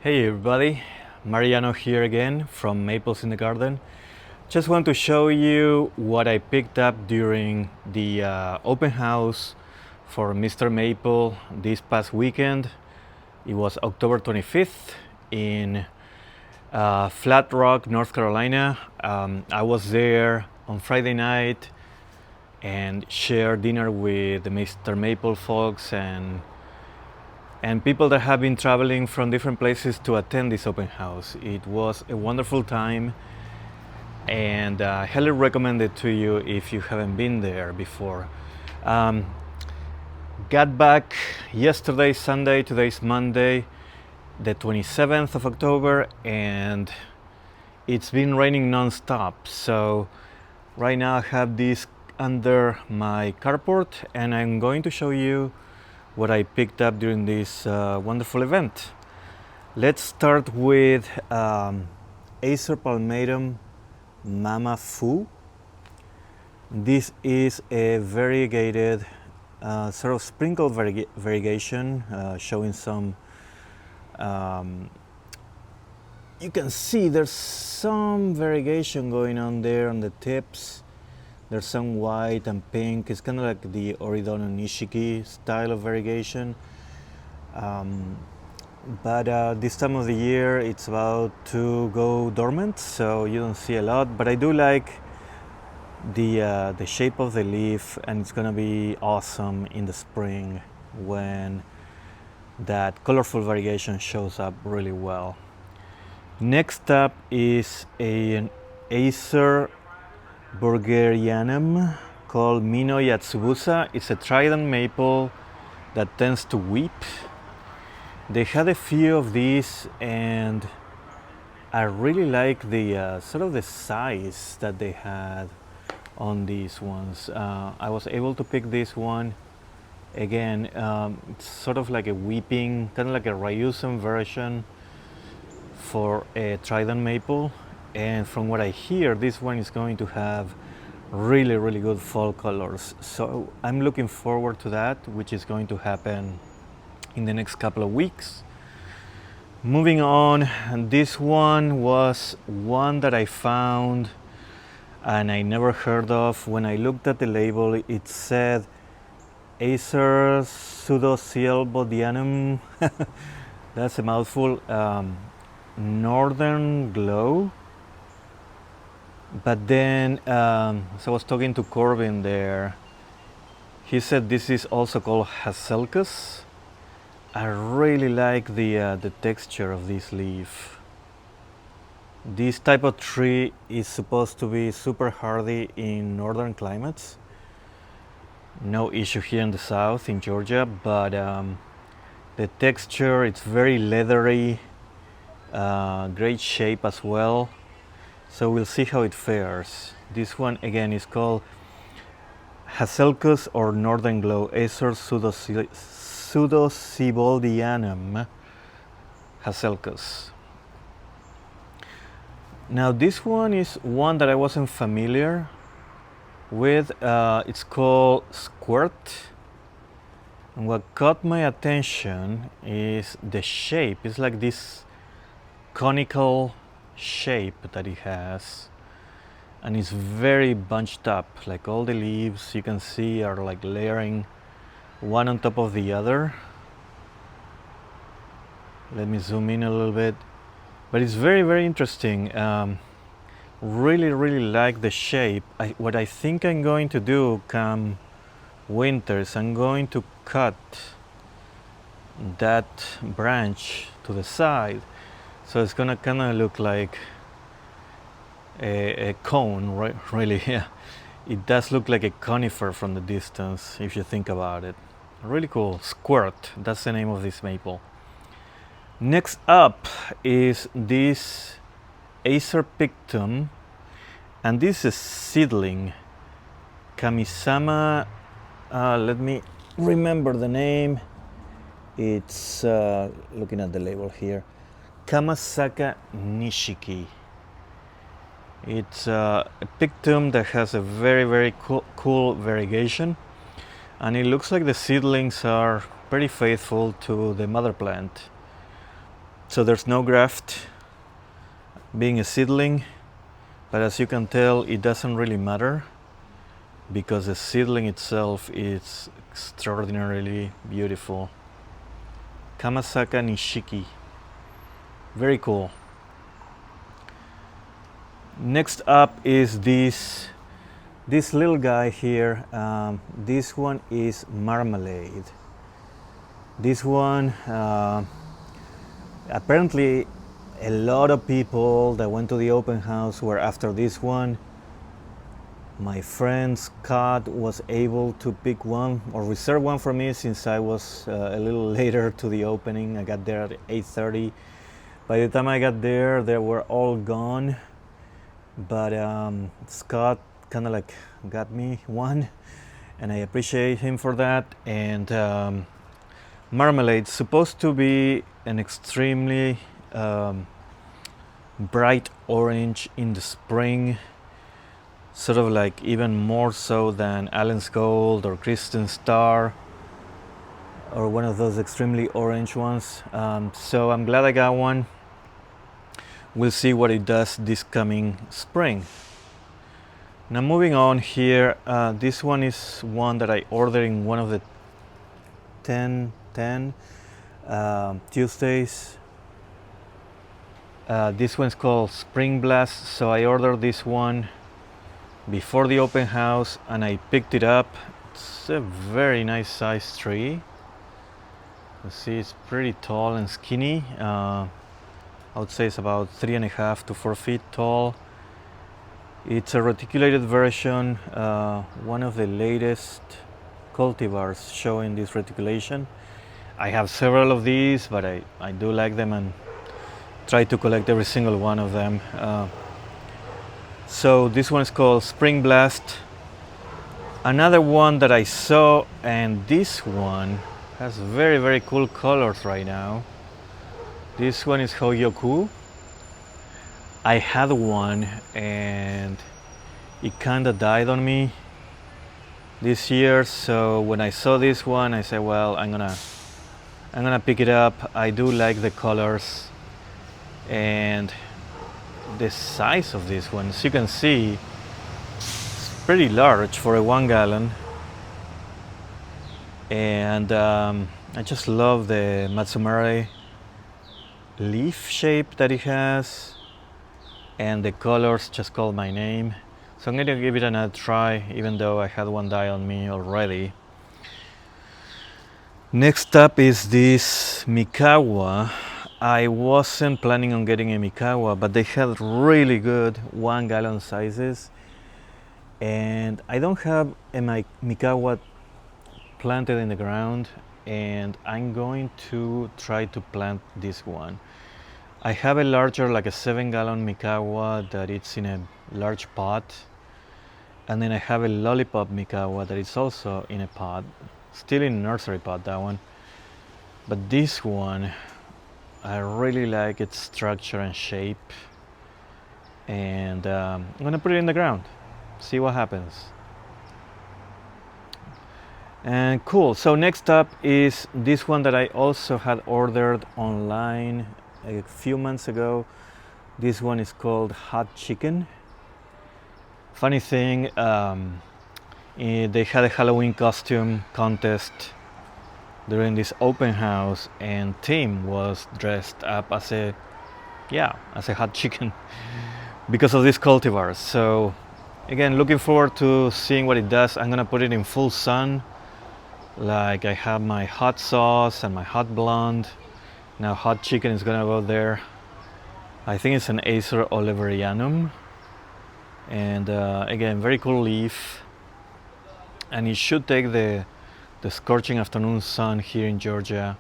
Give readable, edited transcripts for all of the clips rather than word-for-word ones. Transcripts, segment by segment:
Hey everybody, Mariano here again from Maples in the Garden. Just want to show you what I picked up during the open house for Mr. Maple this past weekend. It was October 25th in Flat Rock, North Carolina. I was there on Friday night and shared dinner with the Mr. Maple folks and people that have been traveling from different places to attend this open house. It was a wonderful time, and I highly recommend it to you if you haven't been there before. Got back yesterday, Sunday. Today's Monday, the 27th of October, and it's been raining non-stop. So right now I have this under my carport, and I'm going to show you what I picked up during this wonderful event. Let's start with Acer palmatum Mama Fu. This is a variegated sort of sprinkle variegation, showing some you can see there's some variegation going on there on the tips. There's some white and pink. It's kind of like the Naniwa Nishiki style of variegation. But this time of the year it's about to go dormant, so you don't see a lot. But I do like the shape of the leaf, and it's gonna be awesome in the spring when that colorful variegation shows up really well. Next up is an Acer Burgerianum called Mino Yatsubusa. It's a Trident maple that tends to weep. They had a few of these, and I really like the sort of the size that they had on these ones. I was able to pick this one. Again, it's sort of like a weeping, kind of like a Ryusen version for a Trident maple. And from what I hear, this one is going to have really good fall colors. So I'm looking forward to that, which is going to happen in the next couple of weeks. Moving on, this one was one that I found and I never heard of. When I looked at the label, it said Acer Pseudocyalbodianum. That's a mouthful. Northern Glow. But then, so I was talking to Corbin there. He said this is also called Hasselkus. I really like the texture of this leaf. This type of tree is supposed to be super hardy in northern climates. No issue here in the south, in Georgia, but the texture, it's very leathery, great shape as well. So we'll see how it fares. This one again is called Hasselkus or Northern Glow, Acer Pseudocyalbodianum Hasselkus. Now this one is one that I wasn't familiar with. It's called Squirt. And what caught my attention is the shape. It's like this conical shape that it has, and it's very bunched up. Like all the leaves you can see are like layering one on top of the other. Let me zoom in a little bit, but it's very interesting. Really like the shape. What I think I'm going to do come winter is I'm going to cut that branch to the side. So it's gonna kind of look like a cone, right? Really, yeah. It does look like a conifer from the distance, if you think about it. Really cool. Squirt, that's the name of this maple. Next up is this Acer pictum, and this is seedling. Kamisama, let me remember the name. It's, looking at the label here, Kamasaka Nishiki. It's a pictum that has a very cool variegation, and it looks like the seedlings are pretty faithful to the mother plant. So there's no graft, being a seedling, but as you can tell, it doesn't really matter because the seedling itself is extraordinarily beautiful. Kamasaka Nishiki, very cool. Next up is this little guy here. This one is Marmalade. This one, apparently a lot of people that went to the open house were after this one. My friend Scott was able to pick one or reserve one for me since I was a little later to the opening. I got there at 8:30. By the time I got there, they were all gone. But Scott kind of like got me one, and I appreciate him for that. And Marmalade, supposed to be an extremely bright orange in the spring, sort of like even more so than Allen's Gold or Kristen Star or one of those extremely orange ones. So I'm glad I got one. We'll see what it does this coming spring. Now moving on here, this one is one that I ordered in one of the 10 Tuesdays. This one's called Spring Blast, so I ordered this one before the open house and I picked it up. It's a very nice size tree. You see it's pretty tall and skinny. I would say it's about 3.5 to 4 feet tall. It's a reticulated version, one of the latest cultivars showing this reticulation. I have several of these, but I do like them and try to collect every single one of them. So this one is called Spring Blast. Another one that I saw, and this one has very, very cool colors right now. This one is Hoyoku. I had one and it kind of died on me this year, so when I saw this one I said, well, I'm gonna pick it up. I do like the colors and the size of this one. As you can see, it's pretty large for a 1 gallon, and I just love the Matsumare leaf shape that it has, and the colors just call my name. So I'm gonna give it another try, even though I had one die on me already. Next up is this Mikawa. I wasn't planning on getting a Mikawa, but they had really good 1 gallon sizes, and I don't have a Mikawa planted in the ground, and I'm going to try to plant this one. I have a larger, like a 7 gallon Mikawa that it's in a large pot, and then I have a lollipop Mikawa that is also in a pot, still in a nursery pot, that one. But this one, I really like its structure and shape, and I'm gonna put it in the ground, see what happens. And cool, so next up is this one that I also had ordered online a few months ago. This one is called Hot Chicken. Funny thing, they had a Halloween costume contest during this open house, and Tim was dressed up as a hot chicken because of this cultivar. So again, looking forward to seeing what it does. I'm gonna put it in full sun. Like I have my hot sauce and my hot blonde. Now hot chicken is gonna go there. I think it's an Acer oliverianum, and again, very cool leaf, and it should take the scorching afternoon sun here in Georgia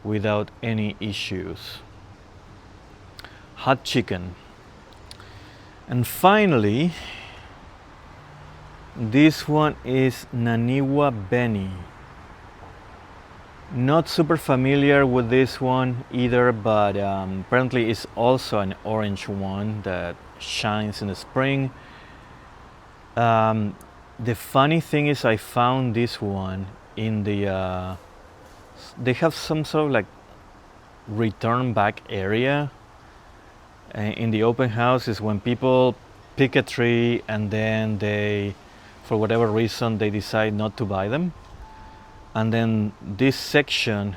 without any issues. Hot chicken. And finally, this one is Naniwa Benny. Not super familiar with this one either, but apparently it's also an orange one that shines in the spring. The funny thing is I found this one in the they have some sort of like return back area in the open house is when people pick a tree and then they, for whatever reason, they decide not to buy them. And then this section,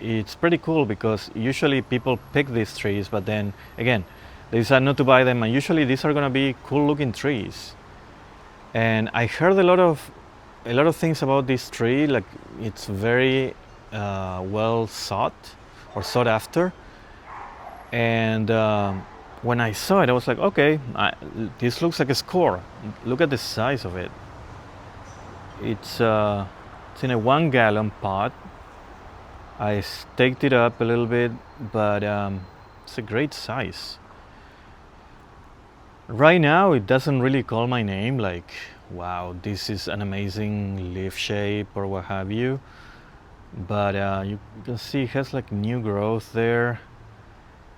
it's pretty cool because usually people pick these trees, but then again, they decide not to buy them, and usually these are gonna be cool looking trees. And I heard a lot of things about this tree, like it's very well sought or sought after. And when I saw it, I was like, okay, this looks like a score. Look at the size of it. It's in a 1 gallon pot. I staked it up a little bit, but it's a great size. Right now, it doesn't really call my name, like, wow, this is an amazing leaf shape or what have you. But you can see it has like new growth there.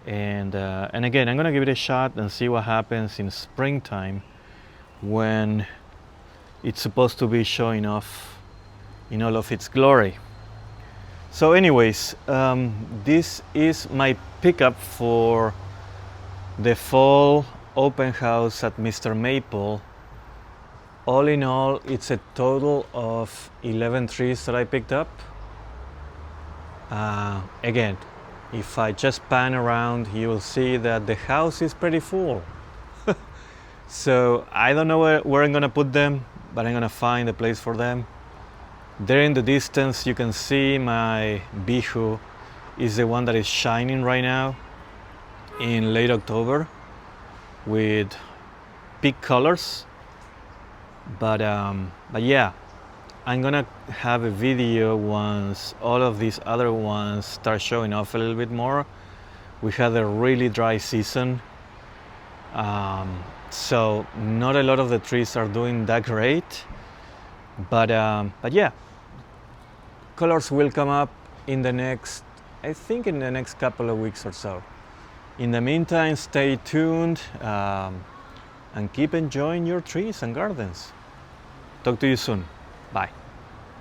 And again, I'm gonna give it a shot and see what happens in springtime when it's supposed to be showing off in all of its glory. So anyways, this is my pickup for the fall open house at Mr. Maple. All in all, it's a total of 11 trees that I picked up. Again, if I just pan around, you will see that the house is pretty full. So I don't know where I'm gonna put them, but I'm gonna find a place for them. There in the distance, you can see my Bihu is the one that is shining right now in late October with big colors. But yeah, I'm gonna have a video once all of these other ones start showing off a little bit more. We had a really dry season, so not a lot of the trees are doing that great. But yeah, colors will come up in the next, I think in the next couple of weeks or so. In the meantime, stay tuned and keep enjoying your trees and gardens. Talk to you soon. Bye.